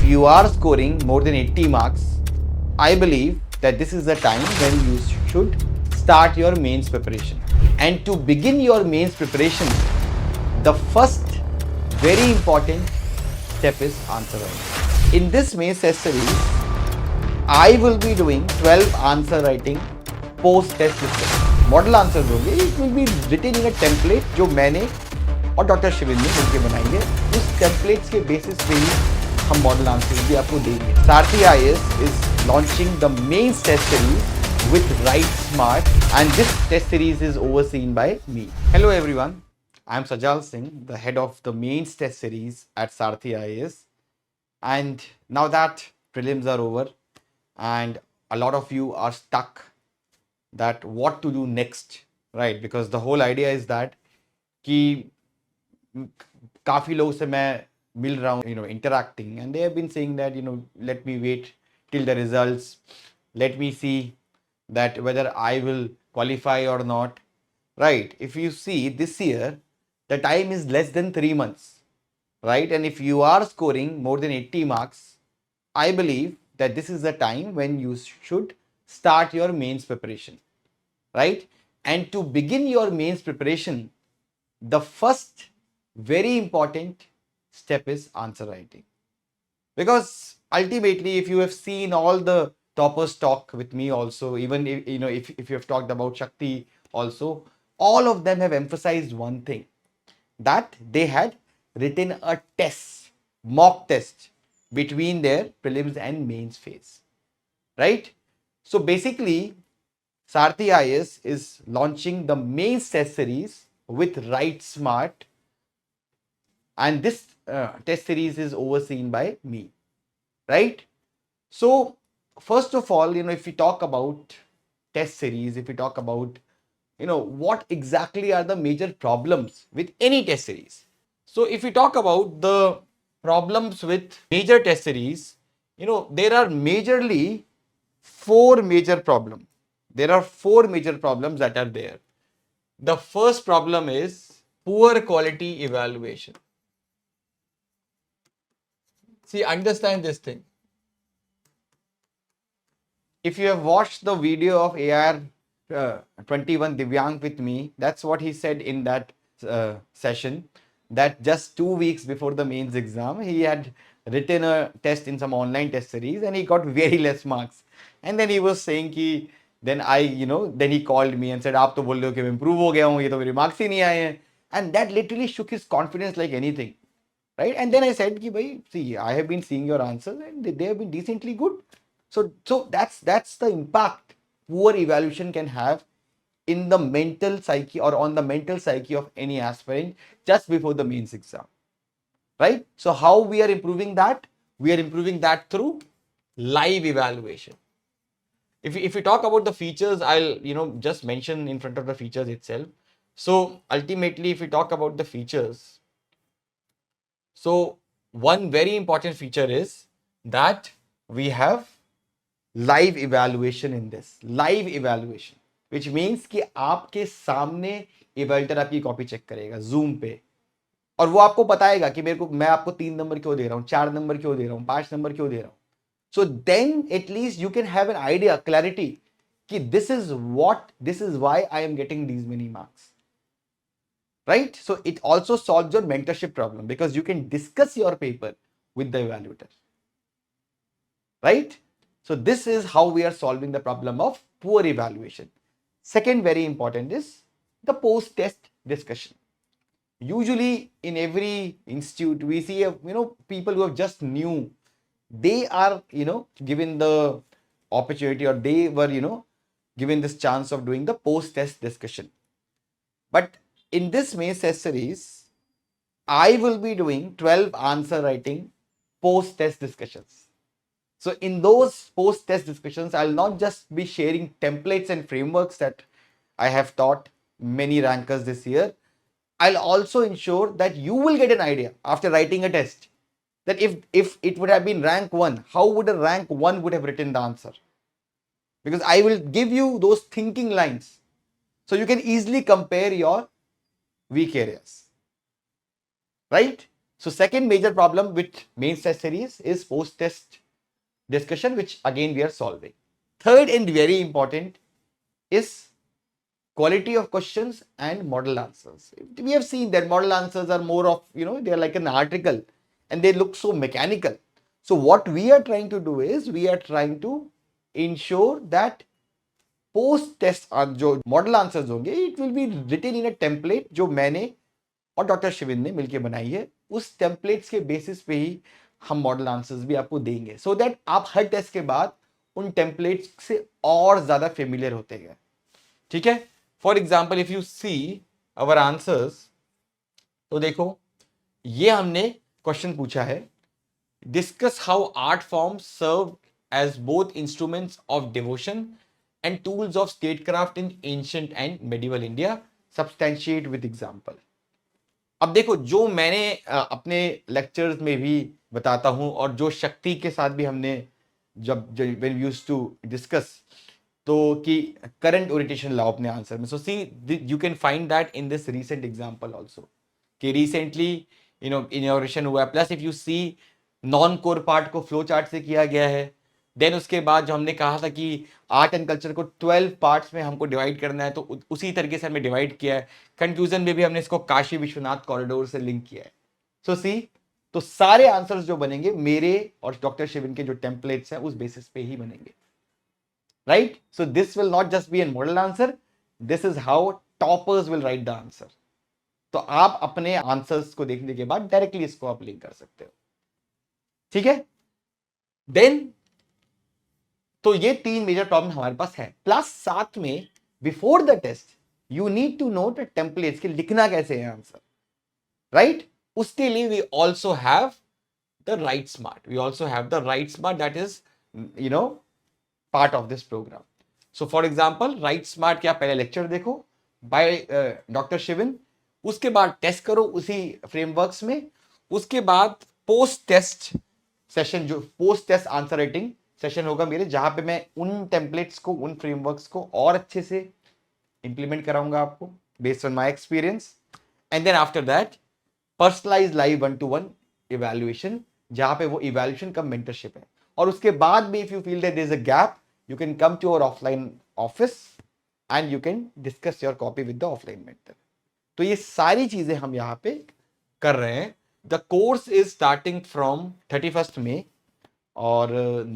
you are scoring more than 80 marks, I believe that this is the time when you should start your mains preparation. And to begin your mains preparation, the first very important step is answer writing. In this mains test series, I will be doing 12 answer writing post test discussion. Model answer होंगे, it will be written in a template जो मैंने और doctor शिविंद ने मिलकर बनाई है. उस templates के बेसिस पे ही हम मॉडल आंसर भी आपको देंगे. Sarathi IAS is launching the mains test series with Write Smart, and this test series is overseen by me. Hello everyone, I am Sajal Singh, the head of the mains test series at Saarthi IAS. And now that prelims are over and a lot of you are stuck that what to do next, right? Because the whole idea is that कि काफ़ी लोगों से मैं मिल रहा हूँ, interacting, and they have been saying that, let me wait till the results, let me see that whether I will qualify or not, right? If you see this year, the time is less than 3 months, right? And if you are scoring more than 80 marks, I believe that this is the time when you should start your mains preparation, right? And to begin your mains preparation, the first very important step is answer writing. Because ultimately, if you have seen all the toppers talk with me also, even if you have talked about Shakti also, all of them have emphasized one thing, that they had written a test, mock test between their prelims and mains phase, right? So basically, Saarthi IAS is launching the mains test series with Write Smart, and this test series is overseen by me, right? So first of all, if we talk about test series, if we talk about what exactly are the major problems with any test series. So if we talk about the problems with major test series, there are majorly four major problems. There are four major problems that are there. The first problem is poor quality evaluation. See, understand this thing. If you have watched the video of AR 21 Divyang with me, that's what he said in that session, that just 2 weeks before the mains exam, he had written a test in some online test series and he got very less marks. And then he was saying कि then then he called me and said, आप तो बोल रहे हो कि मैं improve हो गया हूँ, ये तो मेरे marks ही नहीं आए हैं. And that literally shook his confidence like anything, right? And then I said कि भाई, see, I have been seeing your answers and they have been decently good. So that's the impact poor evaluation can have in the mental psyche or on the mental psyche of any aspirant just before the mains exam, right? So how we are improving that? We are improving that through live evaluation. If we talk about the features, I'll just mention in front of the features itself. So ultimately, if we talk about the features, so one very important feature is that we have live evaluation in this. Live evaluation, which means कि आपके सामने evaluator आपकी copy check करेगा zoom पे और वो आपको बताएगा कि मैं आपको 3 नंबर क्यों दे रहा हूं, 4 नंबर क्यों दे रहा हूं, 5 नंबर क्यों दे रहा हूं. So then at least you can have an idea, clarity कि this is why I am getting these many marks, right? So it also solves your mentorship problem because you can discuss your paper with the evaluator, right? So this is how we are solving the problem of poor evaluation. Second very important is the post-test discussion. Usually in every institute we see people who have just new, they are given the opportunity or they were given this chance of doing the post-test discussion. But in this mains test series, I will be doing 12 answer writing post-test discussions. So in those post-test discussions, I'll not just be sharing templates and frameworks that I have taught many rankers this year. I'll also ensure that you will get an idea after writing a test that if it would have been rank 1, how would a rank 1 would have written the answer? Because I will give you those thinking lines so you can easily compare your weak areas, right? So second major problem with mains test series is post test discussion, which again we are solving. Third and very important is quality of questions and model answers. We have seen that model answers are more of, they're like an article and they look so mechanical. So what we are trying to do is we are trying to ensure that post test जो model answers होंगे it will be written in a template जो मैंने और doctor Shivin ने मिलकर बनाई है. उस टेम्पलेट्स के बेसिस पे ही हम मॉडल आंसर्स भी आपको देंगे सो दैट आप हर टेस्ट के बाद उन टेम्पलेट्स से और ज्यादा फेमिलियर होते गए. ठीक है. For example if you see our answers तो देखो ये हमने क्वेश्चन पूछा है. Discuss how art form serve as both instruments of devotion and tools of statecraft in ancient and medieval India, substantiate with example. अब देखो जो मैंने अपने लेक्चर्स में भी बताता हूं और जो शक्ति के साथ भी हमने जब when we used to discuss तो कि करंट ओरिएंटेशन लाओ अपने आंसर में. So see you can find that in this recent example also कि रिसेंटली इनॉग्रेशन हुआ है. Plus if you see non core part को फ्लो चार्ट से किया गया है. देन उसके बाद जो हमने कहा था कि आर्ट एंड कल्चर को 12 पार्ट्स में हमको डिवाइड करना है तो उसी तरीके से हमने डिवाइड किया है. कंफ्यूजन में भी हमने इसको काशी विश्वनाथ कॉरिडोर से लिंक किया है. सो सी तो सारे आंसर्स जो बनेंगे मेरे और डॉक्टर शिविन के जो टेम्पलेट्स हैं उस बेसिस पे ही बनेंगे. Right. So this will not just be an model answer, this is how toppers will write the answer. तो आप अपने आंसर्स को देखने के बाद डायरेक्टली इसको आप लिंक कर सकते हो. ठीक है. देन तो ये तीन मेजर प्रॉब्लम हमारे पास है. प्लस साथ में before the test you need to note templates के लिखना कैसे है आंसर. राइट. उसके लिए we also have the write smart. We also have the write smart that is part of this program. So for example write smart के आप पहले lecture देखो बाय डॉक्टर शिविन. उसके बाद टेस्ट करो उसी फ्रेमवर्क्स में. उसके बाद पोस्ट टेस्ट सेशन जो post test answer writing session होगा मेरे, जहां पे मैं उन टेम्पलेट्स को उन फ्रेमवर्क्स को और अच्छे से इंप्लीमेंट कराऊंगा आपको based on my experience. And then after that personalize live 1-to-1 evaluation, जहां पे वो इवैल्यूएशन कम मेंटरशिप है. और उसके बाद भी if you feel that there is a gap you can come to our offline office and you can discuss your copy with the offline mentor. तो ये सारी चीजें हम यहाँ पे कर रहे हैं. The course is starting from 31 मई और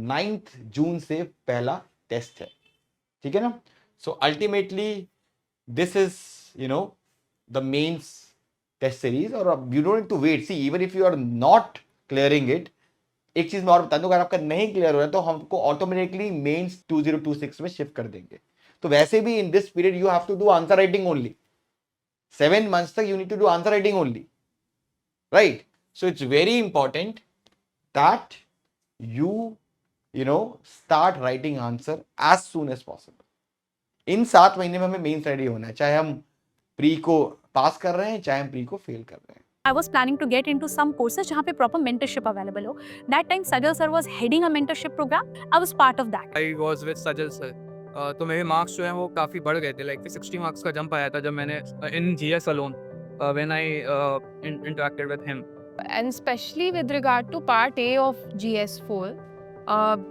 9 जून से पहला टेस्ट है. ठीक है ना. So ultimately this is the mains test series और you don't need to wait. See even if you are not clearing it, एक चीज मैं और बता दूं, अगर आपका नहीं क्लियर हो रहा है तो हमको ऑटोमेटिकली मेंस 2026 में शिफ्ट कर देंगे. तो वैसे भी in this period you have to do answer writing only. 7 months तक you need to do answer writing only. Right. So it's very important that you start writing answer as soon as possible. इन 7 महीने में हमें mains ready होना है, चाहे हम pre को पास कर रहे हैं चाहे हम प्री को फेल कर रहे हैं. I was planning to get into some courses जहाँ पे proper mentorship available हो. That time Sajal sir was heading a mentorship program. I was part of that. I was with Sajal sir. तो मेरे marks जो हैं वो काफ़ी बढ़ गए थे. लाइक 60 मार्क्स का जंप आया था जब मैंने इन GS alone when I interacted with him. And especially with regard to part A of GS4,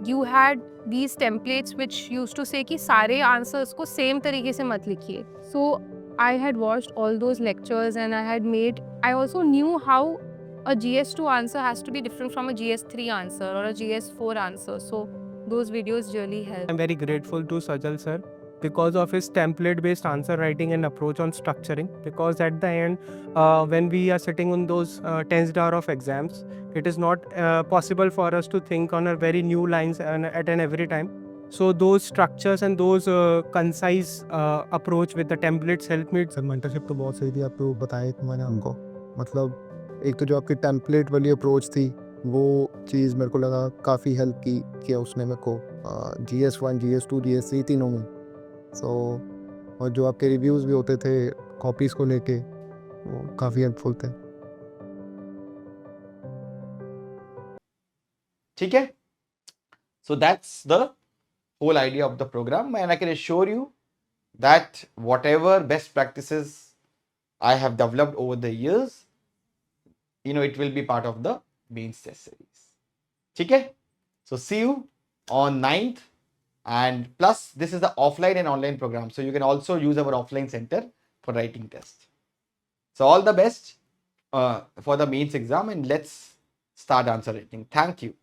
you had these templates which used to say कि सारे answers को same तरीके से मत लिखिए. So I had watched all those lectures and I also knew how a GS2 answer has to be different from a GS3 answer or a GS4 answer. So those videos really helped. I'm very grateful to Sajal sir because of his template-based answer writing and approach on structuring. Because at the end, when we are sitting on those tensed hour of exams, it is not possible for us to think on a very new lines at an every time. So those structures and those concise approach with the templates help me. Sir mentorship तो बहुत सही थी, आपको बताया मैंने हमको. मतलब एक तो जो आपकी टेम्पलेट वाली अप्रोच थी वो चीज़ मेरे को लगा काफ़ी हेल्प की किया उसने मेरे को GS1 GS2 GS3 तीनों में. और जो आपके रिव्यूज़ भी होते थे कॉपीज़ को लेके वो काफ़ी हेल्पफुल थे. ठीक है. So that's the whole idea of the program, and I can assure you that whatever best practices I have developed over the years, it will be part of the mains test series. Okay? So see you on 9th, and plus this is the offline and online program, so you can also use our offline center for writing test. So all the best for the mains exam, and let's start answer writing. Thank you.